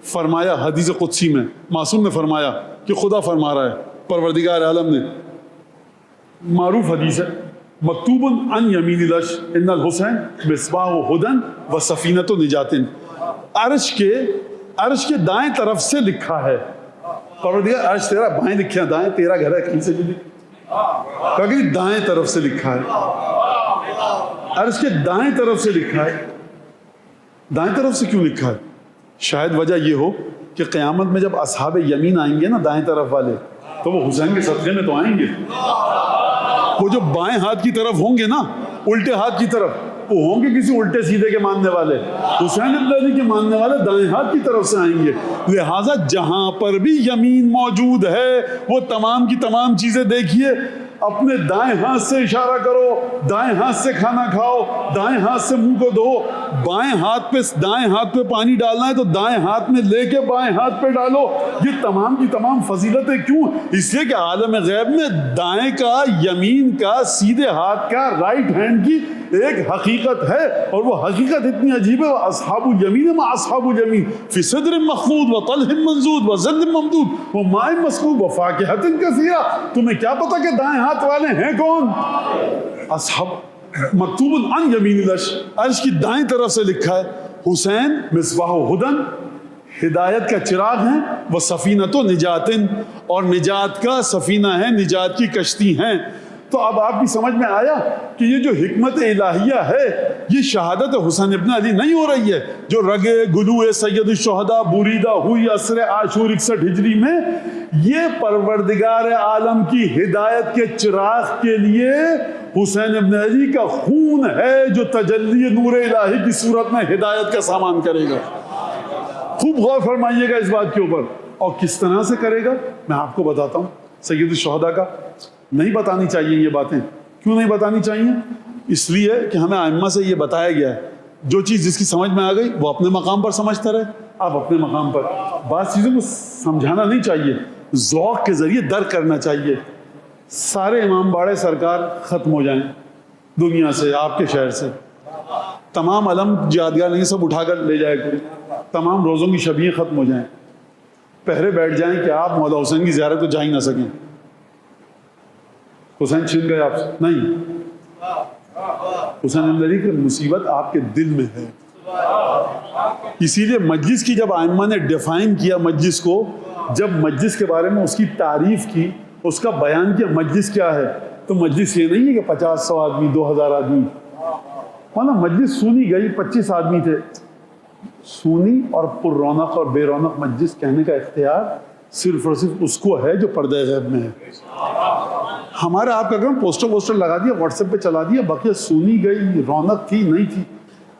فرمایا حدیث قدسی میں، معصوم نے فرمایا کہ خدا فرما رہا ہے، پروردگار عالم نے، معروف حدیث ہے، مکتوب عن یمین العرش ان الحسین مصباح ہدن و سفینۃ نجات، عرش کے دائیں طرف سے لکھا ہے، پروردگار عرش تیرا بائیں لکھا ہے، دائیں تیرا گھر ہے، کہیں سے بھی کہا کہ دائیں طرف سے لکھا ہے، عرش کے دائیں طرف سے لکھا ہے۔ دائیں طرف سے کیوں لکھا ہے؟ شاید وجہ یہ ہو کہ قیامت میں جب اصحاب یمین آئیں گے نا دائیں طرف والے، تو وہ حسین کے صدقے میں تو آئیں گے، وہ جو بائیں ہاتھ کی طرف ہوں گے نا، الٹے ہاتھ کی طرف، وہ ہوں گے کسی الٹے سیدھے کے ماننے والے، حسین ابن علی کے ماننے والے دائیں ہاتھ کی طرف سے آئیں گے۔ لہٰذا جہاں پر بھی یمین موجود ہے وہ تمام کی تمام چیزیں دیکھیے، اپنے دائیں ہاتھ سے اشارہ کرو، دائیں ہاتھ سے کھانا کھاؤ، دائیں ہاتھ سے منہ کو دھو، دائیں ہاتھ پہ پانی ڈالنا ہے تو دائیں ہاتھ میں لے کے بائیں ہاتھ پہ ڈالو۔ یہ تمام کی تمام فضیلتیں کیوں؟ اس لیے کہ عالم غیب میں دائیں کا، یمین کا، سیدھے ہاتھ کا، رائٹ ہینڈ کی ایک حقیقت ہے، اور وہ حقیقت اتنی عجیب ہے، اصحاب الیمین ما اصحاب الیمین فی صدر مخضود و طلح منضود و ظل ممدود و ماء مسکوب و فاکہۃ کثیرہ۔ تمہیں کیا پتا کہ دائیں ہاتھ والے ہیں کون؟ اصحاب مکتوب عن یمین العرش، عرش کی دائیں طرف سے لکھا ہے، حسین مصباح ہدن، ہدایت کا چراغ ہیں، وہ سفینۃ نجات، اور نجات کا سفینہ ہے، نجات کی کشتی ہیں۔ تو اب آپ کی سمجھ میں آیا کہ یہ جو حکمت الہیہ ہے، یہ شہادت حسین ابن علی نہیں ہو رہی ہے جو رگے گلوئے سید الشہداء بریدہ ہوئی عصر عاشور 61 ہجری میں، یہ پروردگار عالم کی ہدایت کے چراغ کے لیے حسین ابن علی کا خون ہے جو تجلی نور الہی کی صورت میں ہدایت کا سامان کرے گا۔ خوب غور فرمائیے گا اس بات کے اوپر، اور کس طرح سے کرے گا میں آپ کو بتاتا ہوں۔ سید الشہداء کا نہیں بتانی چاہیے یہ باتیں، کیوں نہیں بتانی چاہیے؟ اس لیے کہ ہمیں ائمہ سے یہ بتایا گیا ہے، جو چیز جس کی سمجھ میں آ گئی وہ اپنے مقام پر سمجھتا رہے، آپ اپنے مقام پر، بعض چیزوں کو سمجھانا نہیں چاہیے، ذوق کے ذریعے درک کرنا چاہیے۔ سارے امام باڑے سرکار ختم ہو جائیں دنیا سے، آپ کے شہر سے، تمام علم یادگار نہیں سب اٹھا کر لے جائے کوئی، تمام روزوں کی شبیہیں ختم ہو جائیں، پہرے بیٹھ جائیں کہ آپ مولا حسین کی زیارت کو جا ہی نہ سکیں، حسین چھن گئے آپ سے، نہیں، حسین ابن علی کی مصیبت آپ کے دل میں ہے۔ اسی لیے مجلس کی جب ائمہ نے ڈیفائن کیا مجلس کو، جب مجلس کے بارے میں اس کی تعریف کی، اس کا بیان کیا مجلس کیا ہے، تو مجلس یہ نہیں ہے کہ 50-100 آدمی، 2000 آدمی، مطلب مجلس سونی گئی 25 آدمی تھے، سونی اور پر رونق اور بے رونق مجلس کہنے کا اختیار صرف اور صرف اس کو ہے جو پردہ غیب میں ہے۔ ہمارا آپ کا کام پوسٹر لگا دیا، واٹس ایپ پہ چلا دیا، بقیہ سونی گئی، رونق تھی نہیں تھی۔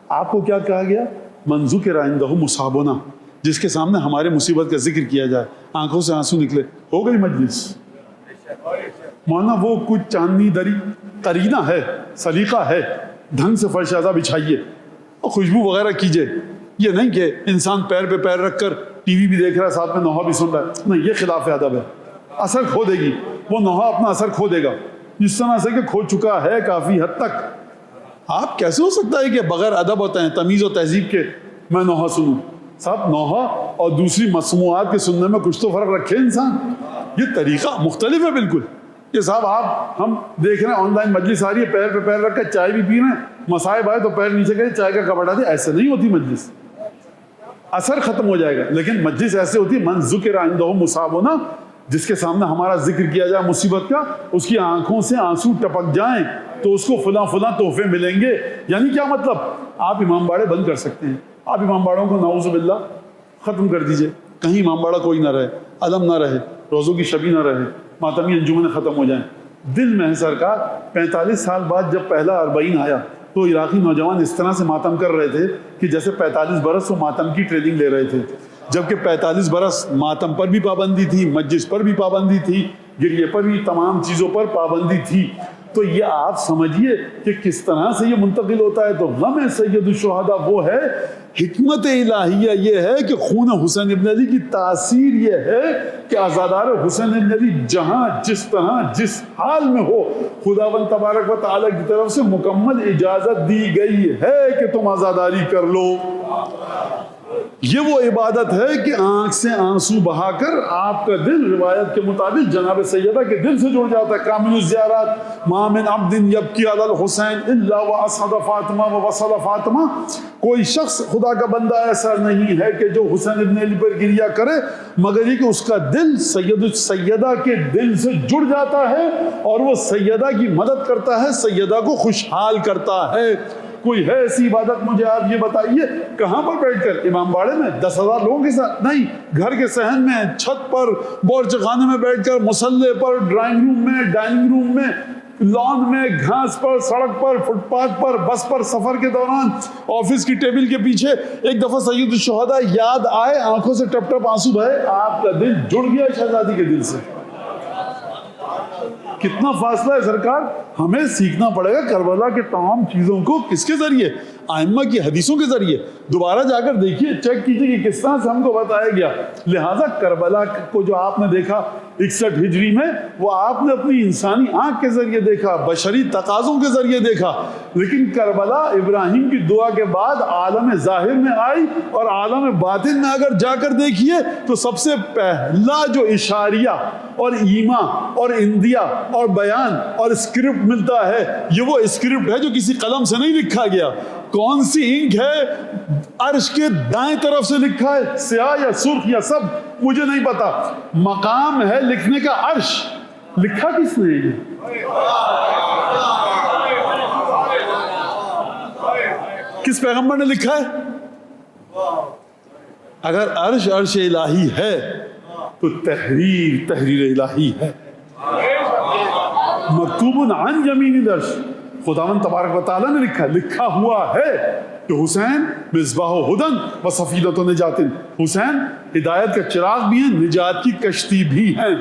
آپ کو کیا کہا گیا؟ منظور کے رائندہ مصابنا، جس کے سامنے ہمارے مصیبت کا ذکر کیا جائے، آنکھوں سے آنسو نکلے، ہو گئی مجلس۔ مانا وہ کچھ چاندنی دری قرینہ ہے، سلیقہ ہے، ڈھنگ سے فرش ازا بچھائیے اور خوشبو وغیرہ کیجئے، یہ نہیں کہ انسان پیر پہ پیر رکھ کر ٹی وی بھی دیکھ رہا ہے، ساتھ میں نوحہ بھی سن رہا ہے، نہیں، یہ خلاف ادب ہے، اثر کھو دے گی، وہ نوحہ اپنا اثر کھو دے گا، جس طرح سے کہ کھو چکا ہے کافی حد تک۔ آپ کیسے ہو سکتا ہے کہ بغیر ادب ہوتے ہیں، تمیز و تہذیب کے میں نوحہ سنوں؟ صاحب نوحہ اور دوسری مسموعات کے سننے میں کچھ تو فرق رکھے انسان، یہ طریقہ مختلف ہے بالکل۔ یہ صاحب آپ ہم دیکھ رہے ہیں آن لائن مجلس آ رہی ہے، پیر پہ پیر رکھ کر چائے بھی پی رہے ہیں، مصائب آئے تو پیر نیچے کرے، چائے کا کپ ہٹا دے، ایسے نہیں ہوتی مجلس، اثر ختم ہو جائے گا۔ لیکن مجلس ایسے ہوتی ہے، من ذکر عندہ مصابنا، جس کے سامنے ہمارا ذکر کیا جائے مصیبت کا، اس کی آنکھوں سے آنسو ٹپک جائیں تو اس کو فلاں فلاں تحفے ملیں گے۔ یعنی کیا مطلب؟ آپ امام باڑے بند کر سکتے ہیں، آپ امام باڑوں کو نعوذ باللہ ختم کر دیجئے، کہیں امام باڑہ کوئی نہ رہے، علم نہ رہے، روزوں کی شبی نہ رہے، ماتمی انجمنیں ختم ہو جائیں۔ دل میں ہے سرکار، 45 سال بعد جب پہلا 40 آیا تو عراقی نوجوان اس طرح سے ماتم کر رہے تھے کہ جیسے 45 برس وہ ماتم کی ٹریننگ لے رہے تھے، جبکہ 45 برس ماتم پر بھی پابندی تھی، مجلس پر بھی پابندی تھی، گریے پر بھی، تمام چیزوں پر پابندی تھی۔ تو یہ آپ سمجھیے کہ کس طرح سے یہ منتقل ہوتا ہے۔ تو غم سید الشہداء وہ ہے، حکمت الہیہ یہ ہے کہ خون حسین ابن علی کی تاثیر یہ ہے کہ عزادار حسین ابن علی جہاں جس طرح جس حال میں ہو، خداوند تبارک و تعالیٰ کی طرف سے مکمل اجازت دی گئی ہے کہ تم عزاداری کر لو۔ یہ وہ عبادت ہے کہ آنکھ سے آنسو بہا کر آپ کا دل روایت کے مطابق جناب سیدہ کے دل سے جڑ جاتا ہے. کامل الزیارات ما من عبد یبکی علی الحسین الا واسعد فاطمہ ووصل فاطمہ. کوئی شخص خدا کا بندہ ایسا نہیں ہے کہ جو حسین ابن علی پر گریا کرے مگر یہ کہ اس کا دل سیدہ کے دل سے جڑ جاتا ہے اور وہ سیدہ کی مدد کرتا ہے, سیدہ کو خوشحال کرتا ہے. کوئی ہے ایسی عبادت مجھے آپ یہ بتائیے. کہاں پر بیٹھ کر؟ امام باڑے میں 10,000 لوگوں کے ساتھ نہیں, گھر کے صحن میں, چھت پر, بورچ خانے میں بیٹھ کر, مصلے پر, ڈرائنگ روم میں, ڈائننگ روم میں, لان میں, گھاس پر, سڑک پر, فٹ پاتھ پر, بس پر, سفر کے دوران, آفس کی ٹیبل کے پیچھے. ایک دفعہ سید الشہداء یاد آئے, آنکھوں سے ٹپ ٹپ آنسو بہے, آپ کا دل جڑ گیا شہزادی کے دل سے. کتنا فاصلہ ہے سرکار. ہمیں سیکھنا پڑے گا کربلا کے تمام چیزوں کو کس کے ذریعے؟ ائمہ کی حدیثوں کے ذریعے. دوبارہ جا کر دیکھیے, چیک کیجیے کہ کس طرح سے ہم کو بتایا گیا. لہٰذا کربلا کو جو آپ نے دیکھا 61 ہجری میں, وہ آپ نے اپنی انسانی آنکھ کے ذریعے دیکھا, بشری تقاضوں کے ذریعے دیکھا. لیکن کربلا ابراہیم کی دعا کے بعد عالم ظاہر میں آئی, اور عالم باطن میں اگر جا کر دیکھیے تو سب سے پہلا جو اشاریہ اور ایما اور اندیا اور بیان اور اسکرپٹ ملتا ہے, یہ وہ اسکرپٹ ہے جو کسی قلم سے نہیں لکھا گیا. کون سی انک ہے؟ عرش کے دائیں طرف سے لکھا ہے, سیاہ یا سرخ یا سب مجھے نہیں پتا. مقام ہے لکھنے کا عرش, لکھا کس نے یہ؟ کس پیغمبر نے لکھا ہے؟ اگر عرش الہی ہے تو تحریر الہی ہے. مکتوب عن یمین العرش, خداوند تبارک و تعالیٰ نے لکھا ہوا ہے کہ حسین مصباح ہدن و سفینۃ نجات. حسین ہدایت کا چراغ بھی ہیں, نجات کی کشتی بھی ہیں.